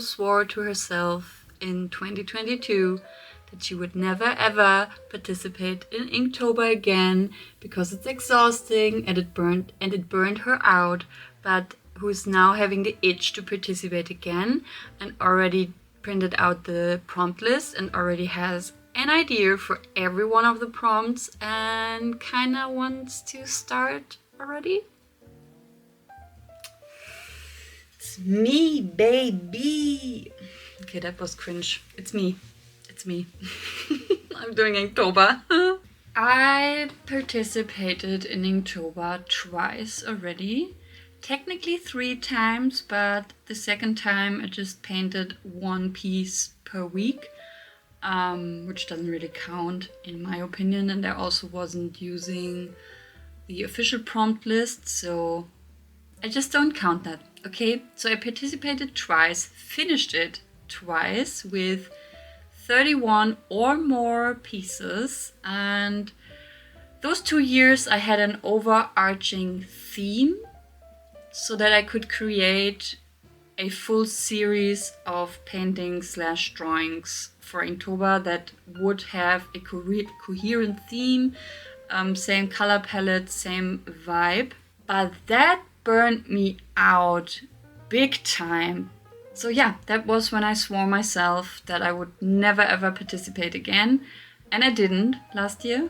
who swore to herself in 2022 that she would never ever participate in Inktober again because it's exhausting and it burned her out, but who's now having the itch to participate again and already printed out the prompt list and already has an idea for every one of the prompts and kinda wants to start already. It's me, baby. Okay, that was cringe. It's me. I'm doing Inktober. I participated in Inktober twice already. Technically 3 times, but the second time I just painted 1 piece per week, which doesn't really count in my opinion, and I also wasn't using the official prompt list, so I just don't count that, okay? So I participated twice, finished it twice with 31 or more pieces, and those 2 years I had an overarching theme so that I could create a full series of paintings/drawings for Inktober that would have a coherent theme, same color palette, same vibe. But that burned me out big time. So yeah, that was when I swore myself that I would never ever participate again. And I didn't last year,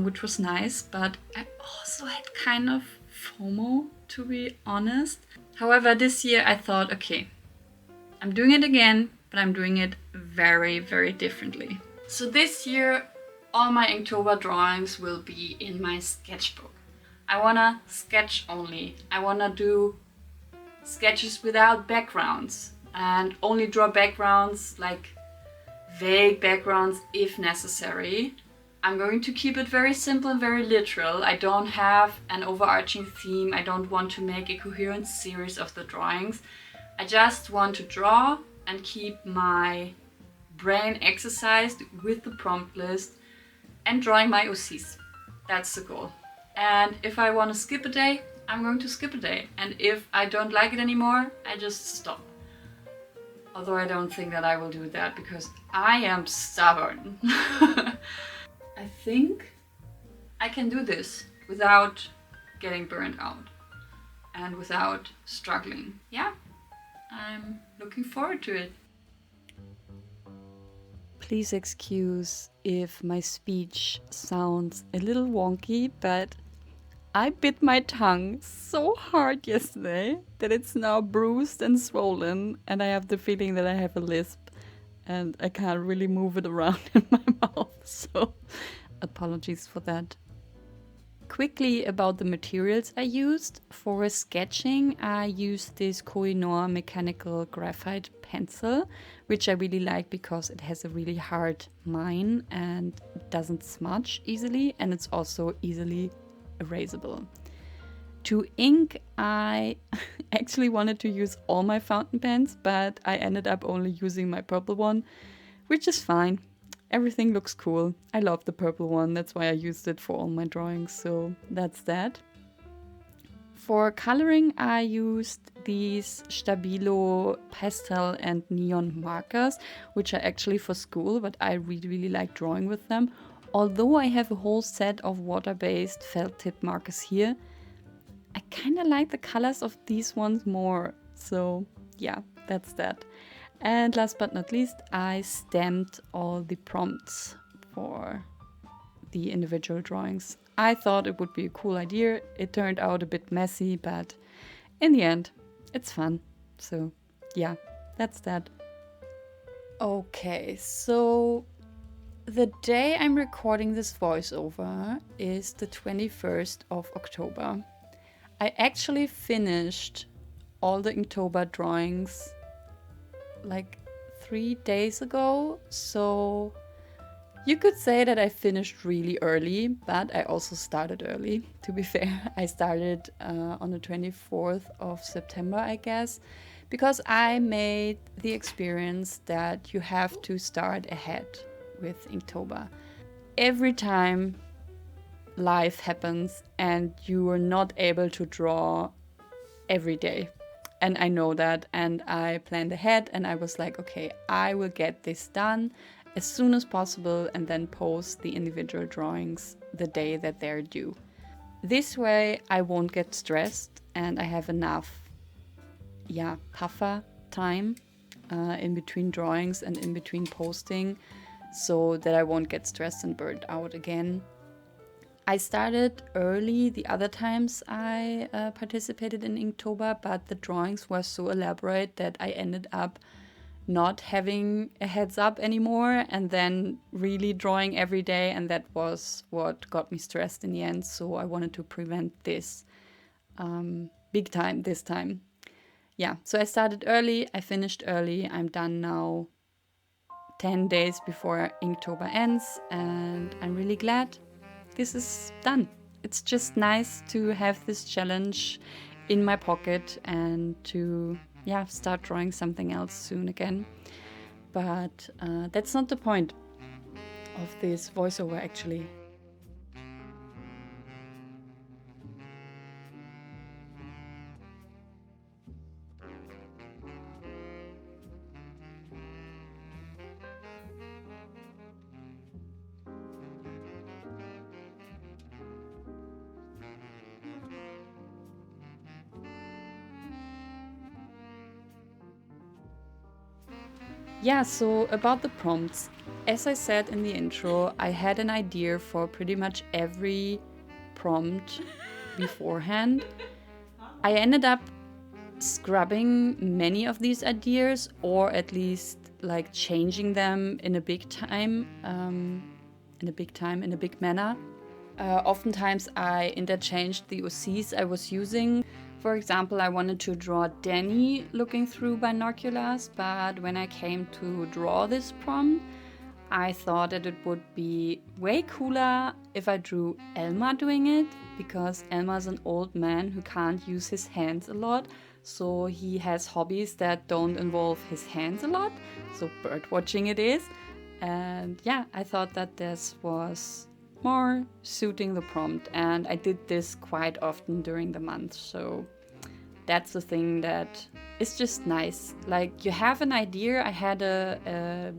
which was nice, but I also had kind of FOMO, to be honest. However, this year I thought, okay, I'm doing it again, but I'm doing it very, very differently. So this year, all my Inktober drawings will be in my sketchbook. I wanna sketch only. I wanna do sketches without backgrounds and only draw backgrounds, like vague backgrounds if necessary. I'm going to keep it very simple and very literal. I don't have an overarching theme. I don't want to make a coherent series of the drawings. I just want to draw and keep my brain exercised with the prompt list and drawing my OCs. That's the goal. And if I want to skip a day, I'm going to skip a day. And if I don't like it anymore, I just stop. Although I don't think that I will do that because I am stubborn. I think I can do this without getting burned out and without struggling. Yeah, I'm looking forward to it. Please excuse if my speech sounds a little wonky, but I bit my tongue so hard yesterday that it's now bruised and swollen, and I have the feeling that I have a lisp and I can't really move it around in my mouth, so apologies for that. Quickly about the materials I used. For sketching, I used this Koh-i-Noor mechanical graphite pencil, which I really like because it has a really hard mine and doesn't smudge easily, and it's also easily erasable. To ink, I actually wanted to use all my fountain pens, but I ended up only using my purple one, which is fine. Everything looks cool. I love the purple one, that's why I used it for all my drawings, so that's that. For coloring, I used these Stabilo pastel and neon markers, which are actually for school, but I really like drawing with them. Although I have a whole set of water-based felt tip markers here, I kind of like the colors of these ones more. So yeah, that's that. And last but not least, I stamped all the prompts for the individual drawings. I thought it would be a cool idea. It turned out a bit messy, but in the end, it's fun. So yeah, that's that. Okay, so the day I'm recording this voiceover is the 21st of October. I actually finished all the Inktober drawings like 3 days ago, so you could say that I finished really early, but I also started early, to be fair. I started on the 24th of September, I guess, because I made the experience that you have to start ahead with Inktober. Every time life happens and you are not able to draw every day. And I know that, and I planned ahead, and I was like, okay, I will get this done as soon as possible and then post the individual drawings the day that they're due. This way I won't get stressed and I have enough, puffer time in between drawings and in between posting, so that I won't get stressed and burnt out again. I started early the other times I participated in Inktober, but the drawings were so elaborate that I ended up not having a heads up anymore and then really drawing every day, and that was what got me stressed in the end. So I wanted to prevent this big time this time. Yeah, so I started early, I finished early, I'm done now 10 days before Inktober ends, and I'm really glad this is done. It's just nice to have this challenge in my pocket and to start drawing something else soon again. But that's not the point of this voiceover actually. Yeah, so about the prompts. As I said in the intro, I had an idea for pretty much every prompt beforehand. I ended up scrubbing many of these ideas, or at least like changing them in a big manner. Oftentimes I interchanged the OCs I was using. For example, I wanted to draw Danny looking through binoculars, but when I came to draw this prompt, I thought that it would be way cooler if I drew Elmar doing it, because Elmar's an old man who can't use his hands a lot, so he has hobbies that don't involve his hands a lot, so bird watching it is. And yeah, I thought that this was more suiting the prompt, and I did this quite often during the month, so that's the thing that is just nice. Like, you have an idea. I had a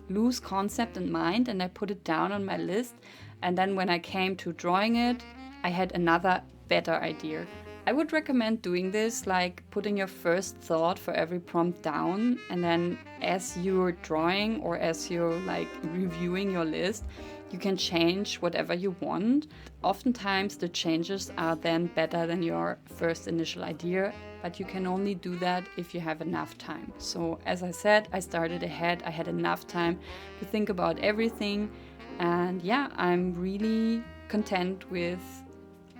loose concept in mind and I put it down on my list, and then when I came to drawing it, I had another better idea. I would recommend doing this, like putting your first thought for every prompt down, and then as you're drawing or as you're like reviewing your list, you can change whatever you want. Oftentimes the changes are then better than your first initial idea, but you can only do that if you have enough time. So as I said, I started ahead, I had enough time to think about everything, and yeah, I'm really content with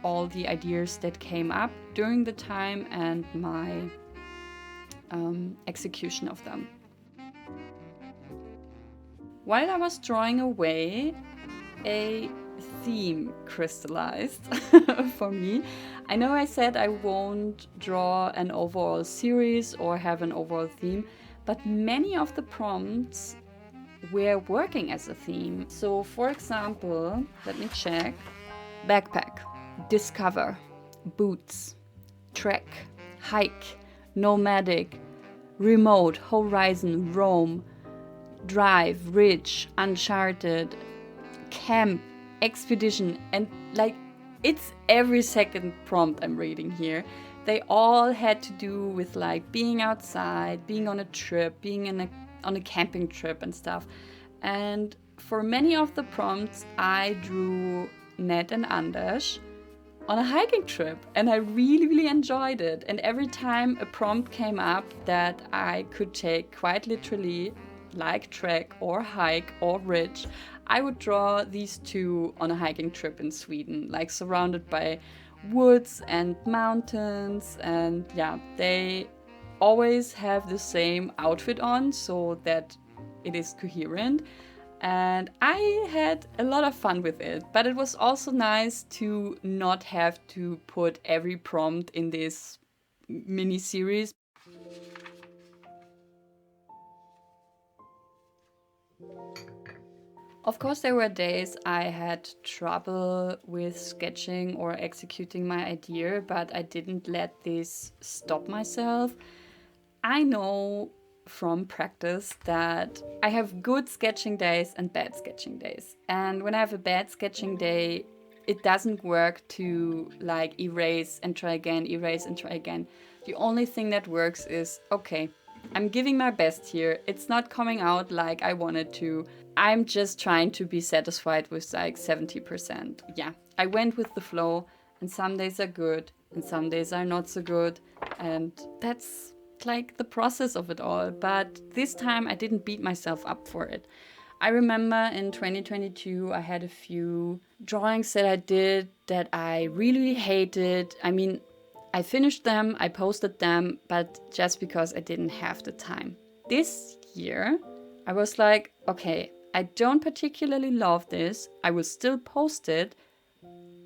all the ideas that came up during the time and my execution of them. While I was drawing away, a theme crystallized for me. I know I said I won't draw an overall series or have an overall theme, but many of the prompts were working as a theme. So for example, let me check. Backpack, discover, boots, trek, hike, nomadic, remote, horizon, roam, drive, rich, uncharted, camp, expedition, and like, it's every second prompt I'm reading here. They all had to do with like being outside, being on a trip, being on a camping trip and stuff. And for many of the prompts, I drew Ned and Anders on a hiking trip, and I really enjoyed it. And every time a prompt came up that I could take quite literally, like trek or hike or ridge, I would draw these two on a hiking trip in Sweden, like surrounded by woods and mountains, and yeah, they always have the same outfit on so that it is coherent. And I had a lot of fun with it, but it was also nice to not have to put every prompt in this mini series. Of course, there were days I had trouble with sketching or executing my idea, but I didn't let this stop myself. I know from practice that I have good sketching days and bad sketching days. And when I have a bad sketching day, it doesn't work to like erase and try again, erase and try again. The only thing that works is, okay, I'm giving my best here. It's not coming out like I wanted to. I'm just trying to be satisfied with like 70%. Yeah, I went with the flow, and some days are good and some days are not so good. And that's like the process of it all. But this time I didn't beat myself up for it. I remember in 2022 I had a few drawings that I did that I really hated. I mean, I finished them, I posted them, but just because I didn't have the time. This year, I was like, okay, I don't particularly love this. I will still post it,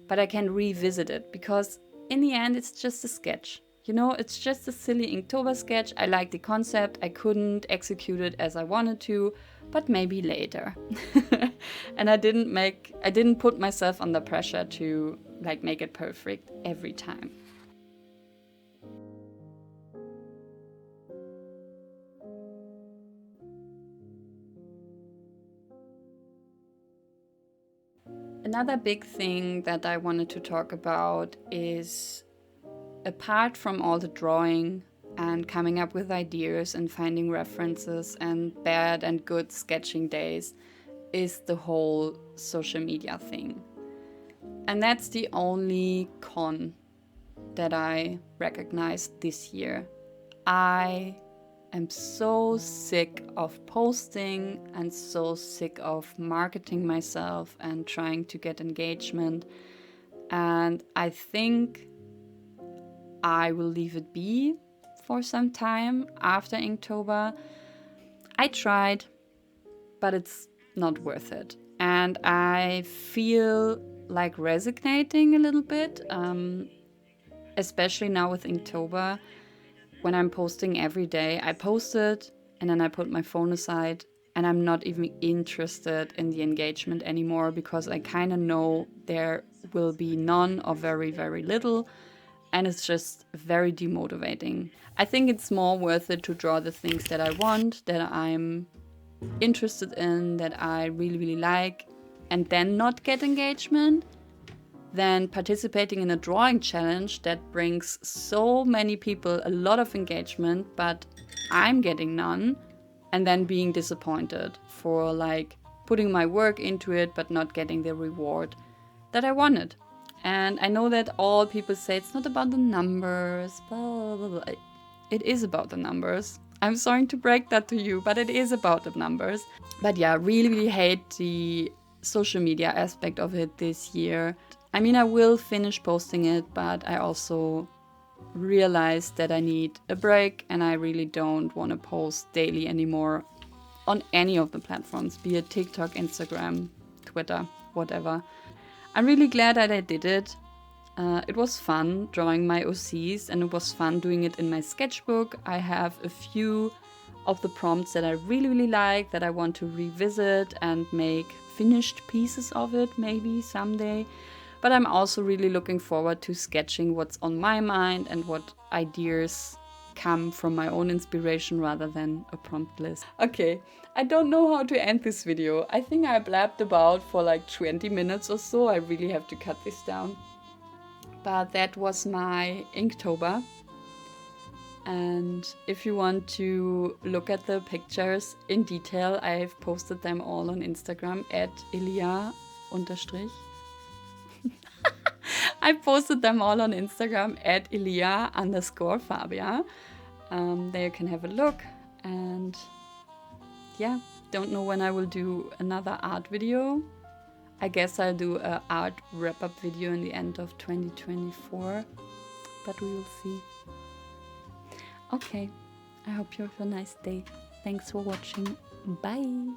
but I can revisit it because in the end, it's just a sketch. You know, it's just a silly Inktober sketch. I like the concept. I couldn't execute it as I wanted to, but maybe later. And I didn't put myself under pressure to like make it perfect every time. Another big thing that I wanted to talk about is, apart from all the drawing and coming up with ideas and finding references and bad and good sketching days, is the whole social media thing. And that's the only con that I recognized this year. I am so sick of posting and so sick of marketing myself and trying to get engagement. And I think I will leave it be for some time after Inktober. I tried, but it's not worth it. And I feel like resignating a little bit, especially now with Inktober. When I'm posting every day, I post it and then I put my phone aside and I'm not even interested in the engagement anymore because I kind of know there will be none or very, very little, and it's just very demotivating. I think it's more worth it to draw the things that I want, that I'm interested in, that I really, really like, and then not get engagement, than participating in a drawing challenge that brings so many people a lot of engagement, but I'm getting none, and then being disappointed for like putting my work into it but not getting the reward that I wanted. And I know that all people say it's not about the numbers, blah, blah, blah. It is about the numbers. I'm sorry to break that to you, but it is about the numbers. But yeah, really, really hate the social media aspect of it this year. I mean, I will finish posting it, but I also realized that I need a break and I really don't want to post daily anymore on any of the platforms, be it TikTok, Instagram, Twitter, whatever. I'm really glad that I did it. It was fun drawing my OCs and it was fun doing it in my sketchbook. I have a few of the prompts that I really, really like that I want to revisit and make finished pieces of it maybe someday. But I'm also really looking forward to sketching what's on my mind and what ideas come from my own inspiration rather than a prompt list. Okay, I don't know how to end this video. I think I blabbed about for like 20 minutes or so. I really have to cut this down. But that was my Inktober. And if you want to look at the pictures in detail, I've posted them all on Instagram at Ilia_. I posted them all on Instagram at Ilia_Fabia. There you can have a look. And yeah, don't know when I will do another art video. I guess I'll do an art wrap-up video in the end of 2024. But we will see. Okay, I hope you have a nice day. Thanks for watching. Bye!